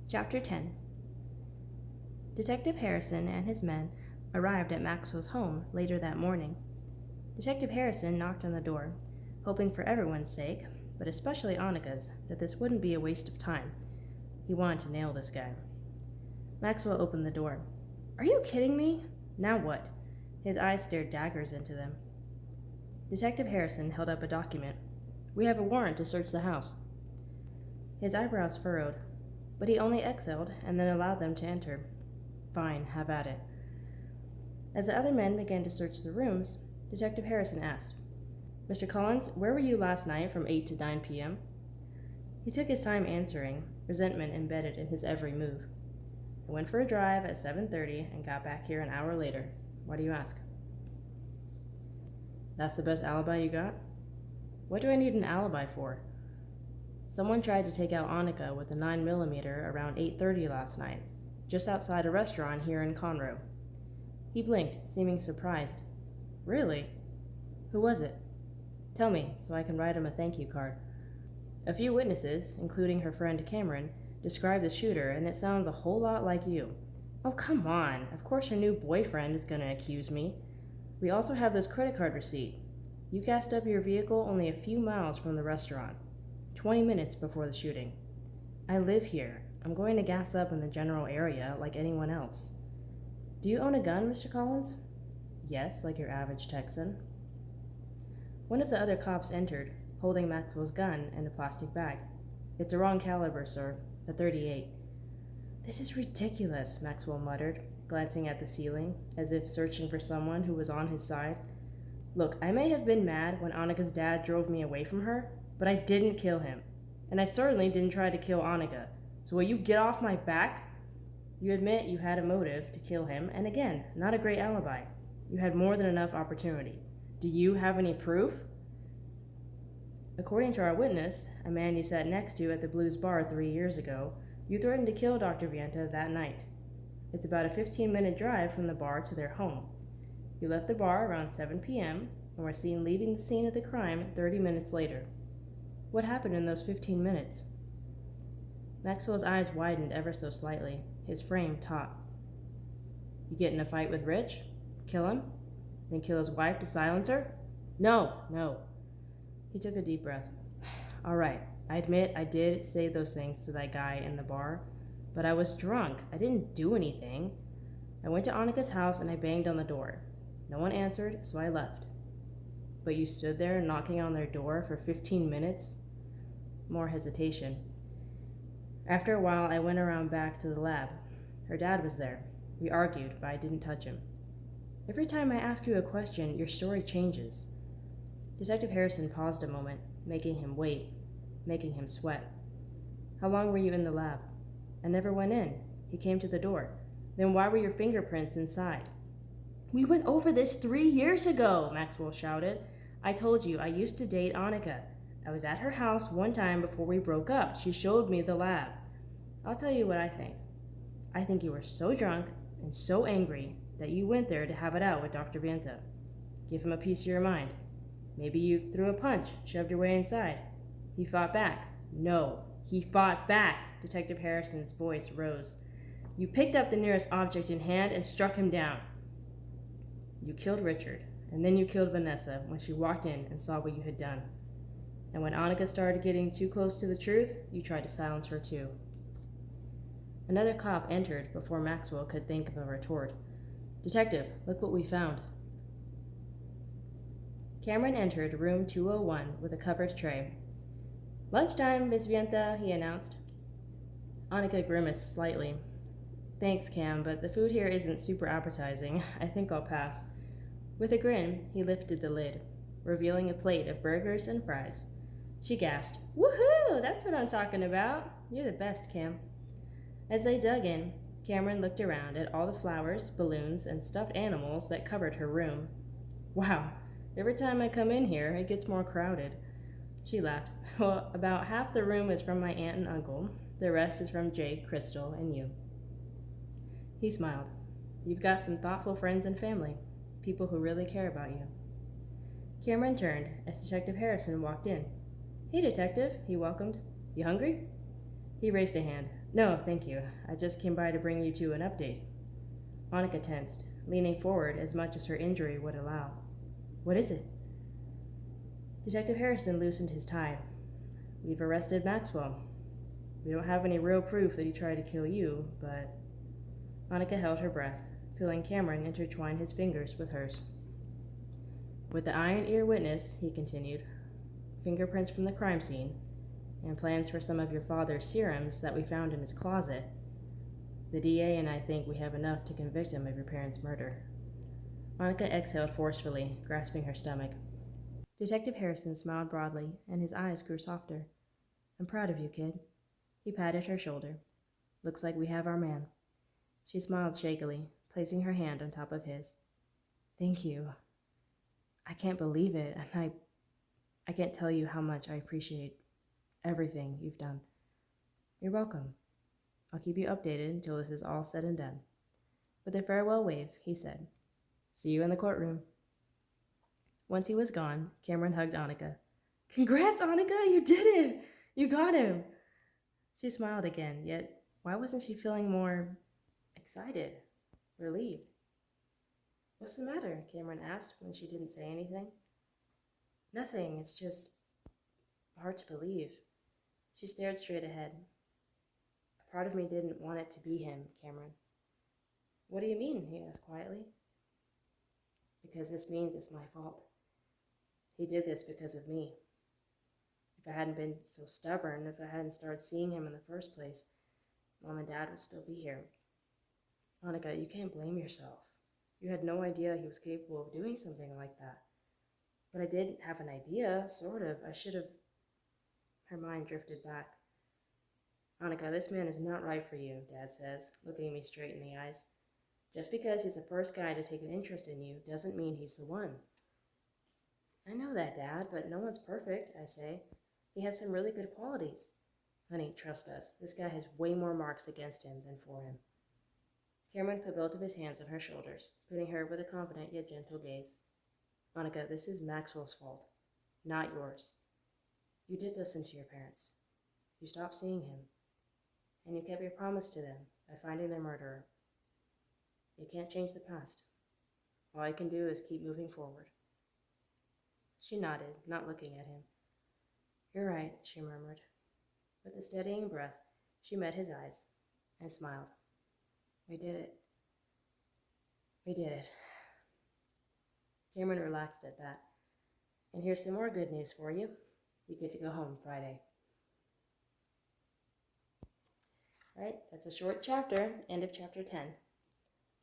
Chapter 10. Detective Harrison and his men arrived at Maxwell's home later that morning. Detective Harrison knocked on the door, hoping for everyone's sake, but especially Annika's, that this wouldn't be a waste of time. He wanted to nail this guy. Maxwell opened the door. "Are you kidding me? Now what?" His eyes stared daggers into them. Detective Harrison held up a document. "We have a warrant to search the house." His eyebrows furrowed, but he only exhaled and then allowed them to enter. "Fine, have at it." As the other men began to search the rooms, Detective Harrison asked, "Mr. Collins, where were you last night from 8 to 9 p.m.? He took his time answering, resentment embedded in his every move. "I went for a drive at 7:30 and got back here an hour later. Why do you ask?" "That's the best alibi you got?" "What do I need an alibi for?" "Someone tried to take out Annika with a 9mm around 8:30 last night, just outside a restaurant here in Conroe." He blinked, seeming surprised. "Really? Who was it? Tell me, so I can write him a thank you card." "A few witnesses, including her friend Cameron, described the shooter, and it sounds a whole lot like you." "Oh, come on. Of course her new boyfriend is going to accuse me. We also have this credit card receipt. You gassed up your vehicle only a few miles from the restaurant, 20 minutes before the shooting. I live here. I'm going to gas up in the general area like anyone else." "Do you own a gun, Mr. Collins?" "Yes, like your average Texan." One of the other cops entered, holding Maxwell's gun in a plastic bag. "It's a wrong caliber, sir. A .38. "This is ridiculous," Maxwell muttered, glancing at the ceiling, as if searching for someone who was on his side. "Look, I may have been mad when Annika's dad drove me away from her, but I didn't kill him. And I certainly didn't try to kill Annika. So will you get off my back? You admit you had a motive to kill him, and again, not a great alibi. You had more than enough opportunity. Do you have any proof?" "According to our witness, a man you sat next to at the Blues Bar 3 years ago, you threatened to kill Dr. Vienta that night. It's about a 15-minute drive from the bar to their home. You left the bar around 7 p.m. and were seen leaving the scene of the crime 30 minutes later. What happened in those 15 minutes? Maxwell's eyes widened ever so slightly, his frame taut. "You get in a fight with Rich? Kill him? Then kill his wife to silence her?" No. He took a deep breath. "All right, I admit I did say those things to that guy in the bar, but I was drunk. I didn't do anything. I went to Annika's house and I banged on the door. No one answered, so I left." "But you stood there knocking on their door for 15 minutes? More hesitation. "After a while, I went around back to the lab. Her dad was there. We argued, but I didn't touch him." "Every time I ask you a question, your story changes." Detective Harrison paused a moment, making him wait, making him sweat. "How long were you in the lab?" "I never went in. He came to the door." "Then why were your fingerprints inside?" "We went over this 3 years ago," Maxwell shouted. "I told you I used to date Annika. I was at her house one time before we broke up. She showed me the lab. I'll tell you what I think. I think you were so drunk and so angry that you went there to have it out with Dr. Vienta. Give him a piece of your mind. Maybe you threw a punch, shoved your way inside. He fought back." "No, he fought back." Detective Harrison's voice rose. "You picked up the nearest object in hand and struck him down. You killed Richard, and then you killed Vanessa when she walked in and saw what you had done. And when Annika started getting too close to the truth, you tried to silence her too." Another cop entered before Maxwell could think of a retort. "Detective, look what we found." Cameron entered room 201 with a covered tray. "Lunchtime, Miss Vienta," he announced. Annika grimaced slightly. "Thanks, Cam, but the food here isn't super appetizing. I think I'll pass." With a grin, he lifted the lid, revealing a plate of burgers and fries. She gasped, "Woohoo! That's what I'm talking about. You're the best, Cam." As they dug in, Cameron looked around at all the flowers, balloons, and stuffed animals that covered her room. "Wow, every time I come in here, it gets more crowded." She laughed. "Well, about half the room is from my aunt and uncle. The rest is from Jake, Crystal, and you." He smiled. "You've got some thoughtful friends and family, people who really care about you." Cameron turned as Detective Harrison walked in. "Hey, Detective," he welcomed. "You hungry?" He raised a hand. No, thank you. I just came by to bring you two an update. Annika tensed, leaning forward as much as her injury would allow. What is it? Detective Harrison loosened his tie. We've arrested Maxwell. We don't have any real proof that he tried to kill you, but... Annika held her breath, feeling Cameron intertwine his fingers with hers. With the eye and ear witness, he continued, fingerprints from the crime scene, and plans for some of your father's serums that we found in his closet, the DA and I think we have enough to convict him of your parents' murder. Annika exhaled forcefully, grasping her stomach. Detective Harrison smiled broadly, and his eyes grew softer. I'm proud of you, kid. He patted her shoulder. Looks like we have our man. She smiled shakily, placing her hand on top of his. Thank you. I can't believe it, and I can't tell you how much I appreciate everything you've done. You're welcome. I'll keep you updated until this is all said and done. With a farewell wave, he said, See you in the courtroom. Once he was gone, Cameron hugged Annika. Congrats, Annika! You did it! You got him! She smiled again, yet why wasn't she feeling more excited, relieved? What's the matter? Cameron asked when she didn't say anything. Nothing, it's just hard to believe. She stared straight ahead. A part of me didn't want it to be him, Cameron. What do you mean? He asked quietly. Because this means it's my fault. He did this because of me. If I hadn't been so stubborn, if I hadn't started seeing him in the first place, Mom and Dad would still be here. Annika, you can't blame yourself. You had no idea he was capable of doing something like that. But I did have an idea, sort of. I should have... Her mind drifted back. Annika, this man is not right for you, Dad says, looking me straight in the eyes. Just because he's the first guy to take an interest in you doesn't mean he's the one. I know that, Dad, but no one's perfect, I say. He has some really good qualities. Honey, trust us. This guy has way more marks against him than for him. Cameron put both of his hands on her shoulders, putting her with a confident yet gentle gaze. Annika, this is Maxwell's fault, not yours. You did listen to your parents. You stopped seeing him. And you kept your promise to them by finding their murderer. You can't change the past. All you can do is keep moving forward. She nodded, not looking at him. You're right, she murmured. With a steadying breath, she met his eyes and smiled. We did it. We did it. Cameron relaxed at that. And here's some more good news for you. You get to go home Friday. All right, that's a short chapter, end of chapter 10.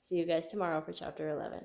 See you guys tomorrow for chapter 11.